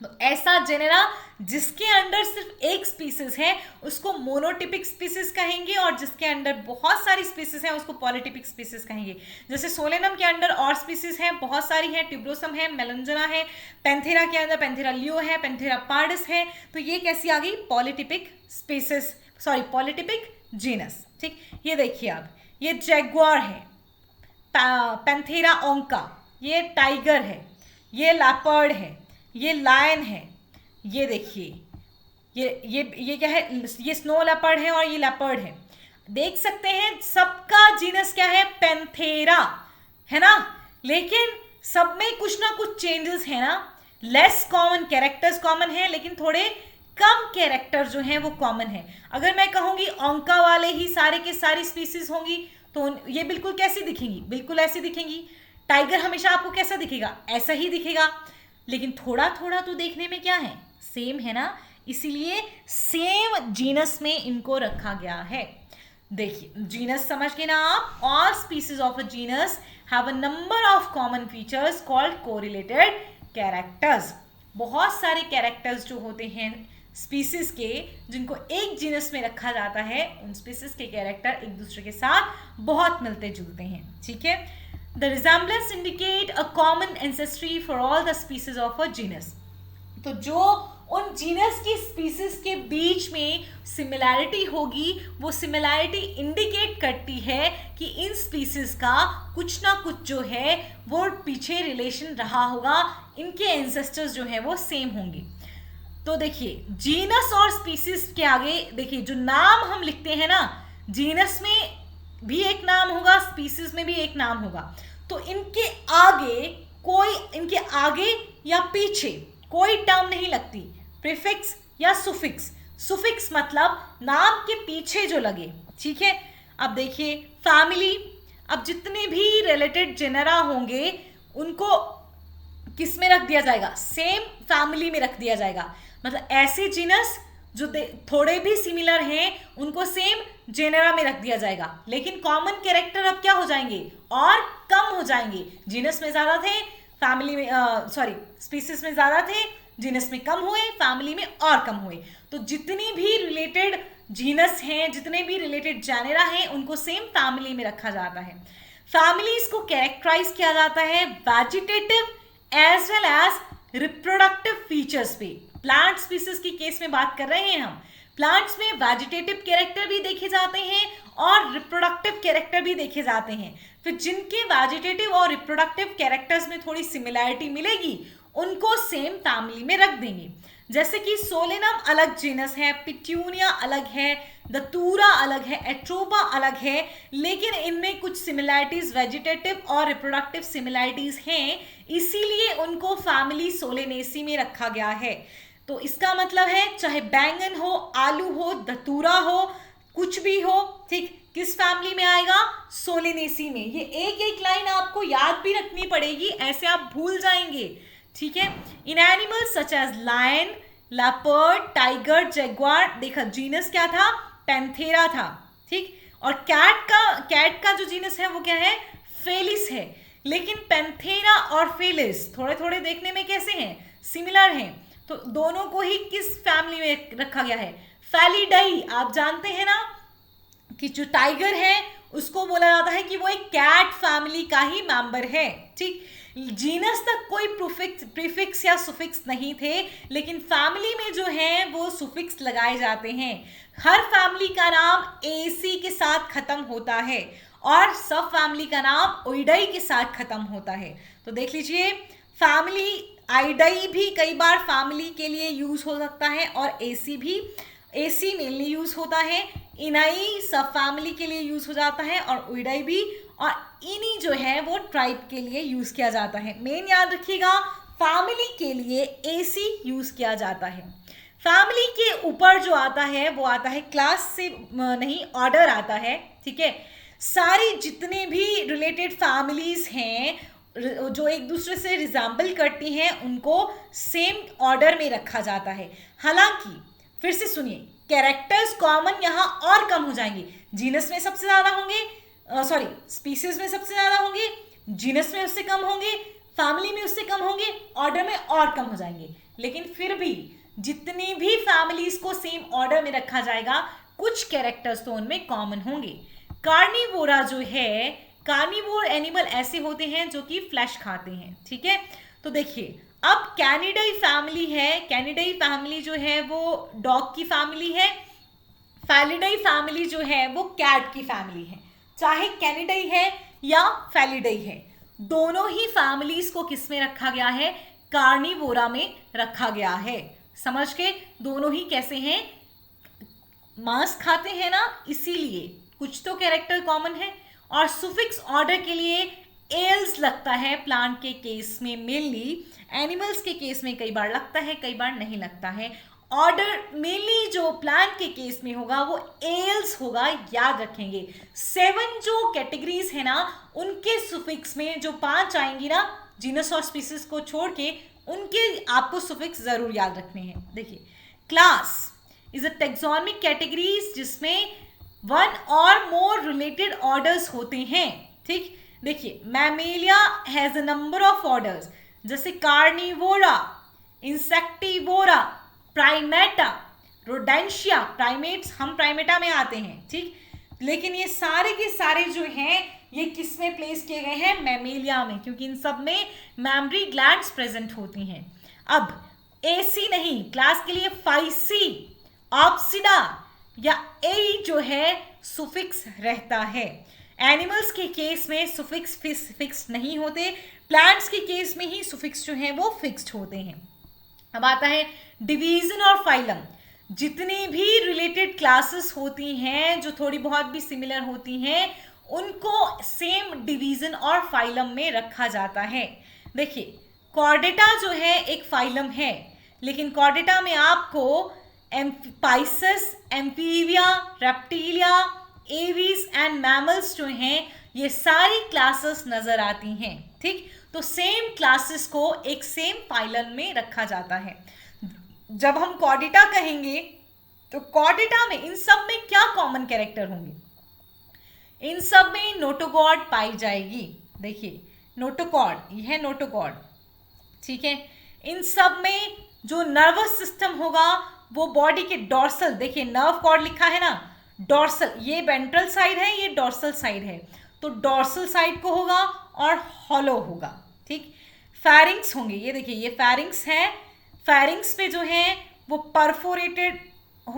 तो ऐसा जेनेरा जिसके अंडर सिर्फ एक स्पीसीज है उसको मोनोटिपिक स्पीसीज कहेंगे और जिसके अंडर बहुत सारी स्पीसीज है उसको पॉलीटिपिक स्पीसीज कहेंगे। जैसे सोलेनम के अंडर और स्पीसीज हैं, बहुत सारी हैं, ट्यूब्रोसम है, मेलोंजिना है, पैंथेरा के अंदर पैंथेरा लियो है, पैंथेरा पार्डस है, तो ये कैसी आ गई polytypic species, sorry polytypic genus. ठीक, ये देखिए अब ये जैगुआर है, पैंथेरा ओंका, ये टाइगर है, ये लेपर्ड है, ये लायन है, ये देखिए ये क्या है, ये स्नो लेपर्ड है और ये लेपर्ड है। देख सकते हैं सबका जीनस क्या है, पैंथेरा है ना, लेकिन सब में कुछ ना कुछ चेंजेस है ना। लेस कॉमन कैरेक्टर्स कॉमन है लेकिन थोड़े कम कैरेक्टर जो हैं वो कॉमन है। अगर मैं कहूंगी ओंका वाले ही सारे के सारी स्पीसीज होंगी तो ये बिल्कुल कैसी दिखेंगी, बिल्कुल ऐसी दिखेंगी। टाइगर हमेशा आपको कैसा दिखेगा, ऐसा ही दिखेगा, लेकिन थोड़ा थोड़ा तो देखने में क्या है, सेम है ना, इसीलिए सेम जीनस में इनको रखा गया है। देखिए जीनस समझ के ना आप, all species of a genus have a number of common features called correlated characters. बहुत सारे कैरेक्टर्स जो होते हैं स्पीसीज के जिनको एक जीनस में रखा जाता है, उन स्पीसीज के कैरेक्टर एक दूसरे के साथ बहुत मिलते जुलते हैं। ठीक है, The resemblance indicate a common ancestry for all the species of a genus. तो जो उन जीनस की स्पीसीज के बीच में सिमिलैरिटी होगी वो सिमिलैरिटी इंडिकेट करती है कि इन स्पीसीज का कुछ ना कुछ जो है वो पीछे रिलेशन रहा होगा, इनके एंसेस्टर्स जो है वो सेम होंगे। तो देखिए जीनस और स्पीसीज के आगे देखिए जो नाम हम लिखते हैं ना, जीनस में भी एक नाम होगा, स्पीसीज में भी एक नाम होगा, तो इनके आगे या पीछे कोई टर्म नहीं लगती, प्रीफिक्स या सुफिक्स। सुफिक्स मतलब नाम के पीछे जो लगे। ठीक है, अब देखिए फैमिली, अब जितने भी रिलेटेड जेनेरा होंगे उनको किस में रख दिया जाएगा, सेम फैमिली में रख दिया जाएगा। मतलब ऐसे जीनस जो थोड़े भी सिमिलर हैं उनको सेम जेनेरा में रख दिया जाएगा, लेकिन कॉमन कैरेक्टर अब क्या हो जाएंगे और कम हो जाएंगे। जीनस में ज्यादा थे, फैमिली में स्पीसीज में ज्यादा थे, जीनस में कम हुए, फैमिली में और कम हुए। तो जितनी भी रिलेटेड जीनस हैं, जितने भी रिलेटेड जेनेरा हैं, उनको सेम फैमिली में रखा जाता है। फैमिलीज को कैरेक्टराइज किया जाता है vegetative as well as reproductive features पे। प्लांट स्पीसीज की केस में बात कर रहे हैं हम। प्लांट्स में वेजिटेटिव कैरेक्टर भी देखे जाते हैं और रिप्रोडक्टिव कैरेक्टर भी देखे जाते हैं। फिर जिनके वेजिटेटिव और रिप्रोडक्टिव कैरेक्टर्स में थोड़ी सिमिलैरिटी मिलेगी उनको सेम फैमिली में रख देंगे। जैसे कि सोलेनम अलग जीनस है, पिट्यूनिया अलग है, दतूरा अलग है, एट्रोपा अलग है, लेकिन इनमें कुछ सिमिलैरिटीज वेजिटेटिव और रिप्रोडक्टिव सिमिलैरिटीज हैं, इसीलिए उनको फैमिली सोलेनेसी में रखा गया है। तो इसका मतलब है चाहे बैंगन हो, आलू हो, दतूरा हो, कुछ भी हो, ठीक, किस फैमिली में आएगा, सोलेनेसी में। ये एक एक लाइन आपको याद भी रखनी पड़ेगी, ऐसे आप भूल जाएंगे। ठीक है, इन animals such as lion, leopard, tiger, jaguar, देखा जीनस क्या था, पैंथेरा था। ठीक, और कैट का जो जीनस है वो क्या है, फेलिस है। लेकिन पैंथेरा और फेलिस थोड़े थोड़े देखने में कैसे हैं, सिमिलर हैं। तो दोनों को ही किस फैमिली में रखा गया है, फैलिडाई। आप जानते हैं ना कि जो टाइगर है उसको बोला जाता है कि वो एक कैट फैमिली का ही मेंबर है, ठीक। जीनस तक कोई प्रीफिक्स या सुफिक्स नहीं थे, लेकिन फैमिली में जो है वो सुफिक्स लगाए जाते हैं। हर फैमिली का नाम एसी के साथ खत्म होता है और सब फैमिली का नाम ओइडाई के साथ खत्म होता है। तो देख लीजिए, फैमिली आइडाई भी कई बार फैमिली के लिए यूज हो सकता है और एसी भी, एसी मेनली यूज होता है, इनाई सब फैमिली के लिए यूज हो जाता है और ओइडाई भी, और इनी जो है वो ट्राइब के लिए यूज किया जाता है। मेन याद रखिएगा, फैमिली के लिए एसी यूज किया जाता है। फैमिली के ऊपर जो आता है वो आता है क्लास से नहीं, ऑर्डर आता है, ठीक है। सारी जितने भी रिलेटेड फैमिलीज हैं जो एक दूसरे से रिजेंबल करती हैं उनको सेम ऑर्डर में रखा जाता है। हालांकि फिर से सुनिए, कैरेक्टर्स कॉमन यहाँ और कम हो जाएंगे। जीनस में सबसे ज्यादा होंगे, सॉरी स्पीसीज में सबसे ज्यादा होंगे, जीनस में उससे कम होंगे, फैमिली में उससे कम होंगे, ऑर्डर में और कम हो जाएंगे। लेकिन फिर भी जितनी भी फैमिलीज को सेम ऑर्डर में रखा जाएगा, कुछ कैरेक्टर्स तो उनमें कॉमन होंगे। कार्निवोरा जो है, कार्निवोर एनिमल ऐसे होते हैं जो कि फ्लैश खाते हैं, ठीक है। तो देखिए, अब कैनिडाई फैमिली है, कैनिडाई फैमिली जो है वो डॉग की फैमिली है, फैलिडाई फैमिली जो है वो कैट की फैमिली है। चाहे कैनिडाई है या फैलिडाई है, दोनों ही फैमिलीज को किस में रखा गया है, कार्निवोरा में रखा गया है। समझ के, दोनों ही कैसे हैं, मांस खाते हैं ना, इसीलिए कुछ तो कैरेक्टर कॉमन है। और सुफिक्स ऑर्डर के लिए एल्स लगता है प्लांट के केस में मेनली, एनिमल्स के केस में कई बार लगता है, कई बार नहीं लगता है। ऑर्डर मेनली जो प्लांट के केस में होगा वो एल्स होगा, याद रखेंगे। 7 जो कैटेगरीज है ना, उनके सुफिक्स में जो 5 आएंगी ना, जीनस और स्पीसीज को छोड़ के, उनके आपको सुफिक्स जरूर याद रखने हैं। देखिए, class is a taxonomic categories जिसमें 1 और मोर रिलेटेड ऑर्डर्स होते हैं, ठीक। देखिए, Mammalia has a number of orders, जैसे कार्निवोरा, इंसेक्टिवोरा, प्राइमेटा, रोडेंशिया। प्राइमेट्स हम प्राइमेटा में आते हैं, ठीक। लेकिन ये सारे के सारे जो हैं ये किस में प्लेस किए गए हैं, मैमेलिया में, क्योंकि इन सब में मैमरी ग्लैंड्स प्रेजेंट होती हैं। अब एसी नहीं, क्लास के लिए फाइसी, ऑप्सिडा या ए जो है सुफिक्स रहता है। एनिमल्स के केस में सुफिक्स फिक्स नहीं होते, प्लांट्स के केस में ही सुफिक्स जो है वो फिक्स्ड होते हैं। अब आता है डिवीजन और फाइलम। जितनी भी रिलेटेड क्लासेस होती हैं जो थोड़ी बहुत भी सिमिलर होती हैं, उनको सेम डिवीजन और फाइलम में रखा जाता है। देखिए, कॉर्डेटा जो है एक फाइलम है, लेकिन कॉर्डेटा में आपको Pisces, Amphibia, Reptilia, Aves and mammals जो हैं ये सारी क्लासेस नजर आती हैं, ठीक। तो सेम क्लासेस को एक सेम फाइलम में रखा जाता है। जब हम कॉर्डेटा कहेंगे तो कॉर्डेटा में इन सब में क्या कॉमन कैरेक्टर होंगे, इन सब में नोटोकॉर्ड पाई जाएगी। देखिए, नोटोकॉर्ड, यह है नोटोकॉर्ड, ठीक है। इन सब में जो नर्वस सिस्टम होगा वो बॉडी के डॉर्सल, देखिए नर्व कॉर्ड लिखा है ना, डॉर्सल, ये वेंट्रल साइड है, ये डॉर्सल साइड है, तो डॉर्सल साइड को होगा और हॉलो होगा, ठीक। फैरिंग्स होंगे, ये देखिए ये फैरिंग्स है, फैरिंग्स पे जो है वो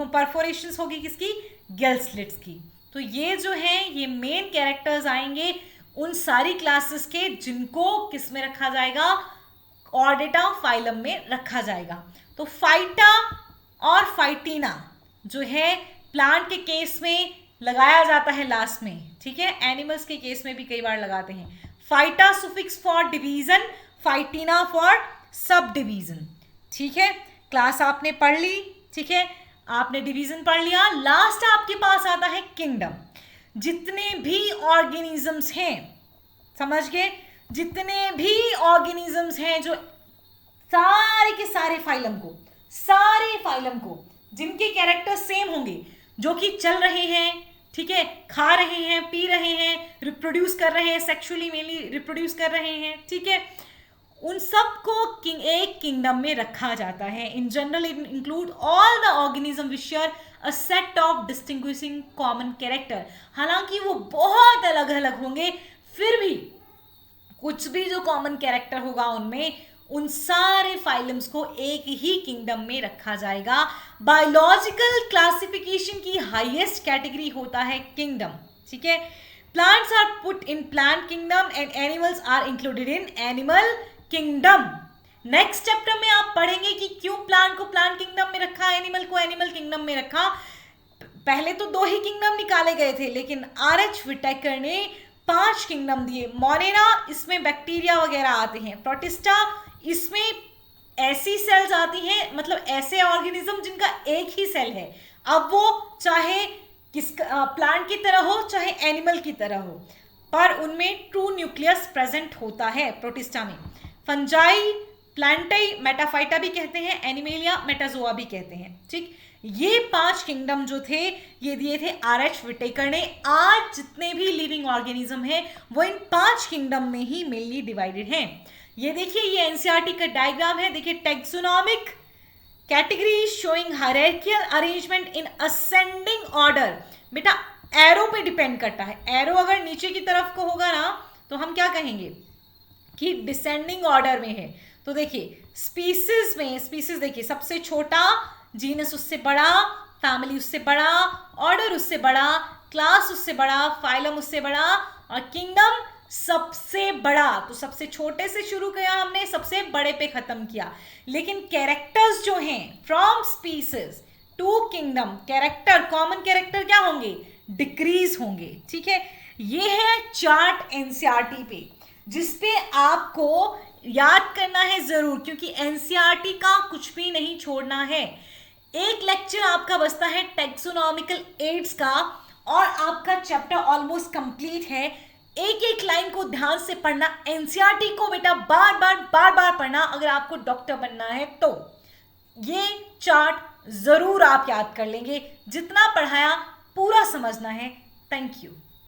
परफोरेशंस होगी किसकी, गिल स्लिट्स की। तो ये जो है ये मेन कैरेक्टर्स आएंगे उन सारी क्लासेस के जिनको किस में रखा जाएगा, कॉर्डेटा फाइलम में रखा जाएगा। तो फाइटा और फाइटिना जो है प्लांट के केस में लगाया जाता है लास्ट में, ठीक है। एनिमल्स के केस में भी कई बार लगाते हैं। Phyta suffix for division, phytina for sub division, ठीक है। क्लास आपने पढ़ ली, ठीक है, आपने डिवीजन पढ़ लिया। लास्ट आपके पास आता है किंगडम। जितने भी ऑर्गेनिजम्स हैं, समझ गए, जितने भी ऑर्गेनिजम्स हैं जो सारे के सारे फाइलम को जिनके कैरेक्टर सेम होंगे, जो कि चल रहे हैं, ठीक है, खा रहे हैं, पी रहे हैं, रिप्रोड्यूस कर रहे हैं, सेक्सुअली मेनली रिप्रोड्यूस कर रहे हैं, ठीक है, उन सबको एक किंगडम में रखा जाता है. In general it include all the organism which share a set of distinguishing common character. हालांकि वो बहुत अलग अलग होंगे, फिर भी कुछ भी जो कॉमन कैरेक्टर होगा उनमें, उन सारे फाइलम्स को एक ही किंगडम में रखा जाएगा. बायोलॉजिकल क्लासिफिकेशन की हाईएस्ट कैटेगरी होता है किंगडम. ठीक है, plants are put in plant kingdom and animals are included in animal kingdom. Next chapter में आप पढ़ेंगे कि क्यों प्लांट को प्लांट किंगडम में रखा, एनिमल को एनिमल किंगडम में रखा. पहले तो 2 ही किंगडम निकाले गए थे, लेकिन आर.एच. विटेकर ने 5 किंगडम दिए. मोनेरा, इसमें बैक्टीरिया वगैरह आते हैं. प्रोटिस्टा, इसमें ऐसी सेल्स आती हैं, मतलब ऐसे ऑर्गेनिज्म जिनका एक ही सेल है. अब वो चाहे प्लांट की तरह हो चाहे एनिमल की तरह हो, पर उनमें ट्रू न्यूक्लियस प्रेजेंट होता है प्रोटिस्टा में. फंजाई, प्लांटाई, मेटाफाइटा भी कहते हैं, एनिमेलिया, मेटाजोआ भी कहते हैं. ठीक, ये 5 किंगडम जो थे ये दिए थे आर.एच. विटेकर ने. आज जितने भी लिविंग ऑर्गेनिज्म हैं वो इन 5 किंगडम में ही मेनली डिवाइडेड हैं. ये देखिए, ये एनसीईआरटी का डायग्राम है. देखिए, taxonomic category showing hierarchical arrangement in ascending order. बेटा एरो पे डिपेंड करता है. एरो अगर नीचे की तरफ को होगा ना तो हम क्या कहेंगे कि डिसेंडिंग ऑर्डर में है. तो देखिए, स्पीसीज में, स्पीसीज देखिए, सबसे छोटा, जीनस उससे बड़ा, फैमिली उससे बड़ा, ऑर्डर उससे बड़ा, क्लास उससे बड़ा, फाइलम उससे बड़ा, और किंगडम सबसे बड़ा. तो सबसे छोटे से शुरू किया हमने, सबसे बड़े पे खत्म किया. लेकिन कैरेक्टर्स जो हैं from species to kingdom, character, common character क्या होंगे, डिक्रीज होंगे. ठीक है, ये है चार्ट एनसीईआरटी पे, जिसपे आपको याद करना है जरूर, क्योंकि एनसीईआरटी का कुछ भी नहीं छोड़ना है. एक लेक्चर आपका बचता है टैक्सोनॉमिकल एड्स का, और आपका चैप्टर ऑलमोस्ट कंप्लीट है. एक एक लाइन को ध्यान से पढ़ना. एनसीईआरटी को बेटा बार बार पढ़ना अगर आपको डॉक्टर बनना है तो. ये चार्ट जरूर आप याद कर लेंगे. जितना पढ़ाया पूरा समझना है. Thank you.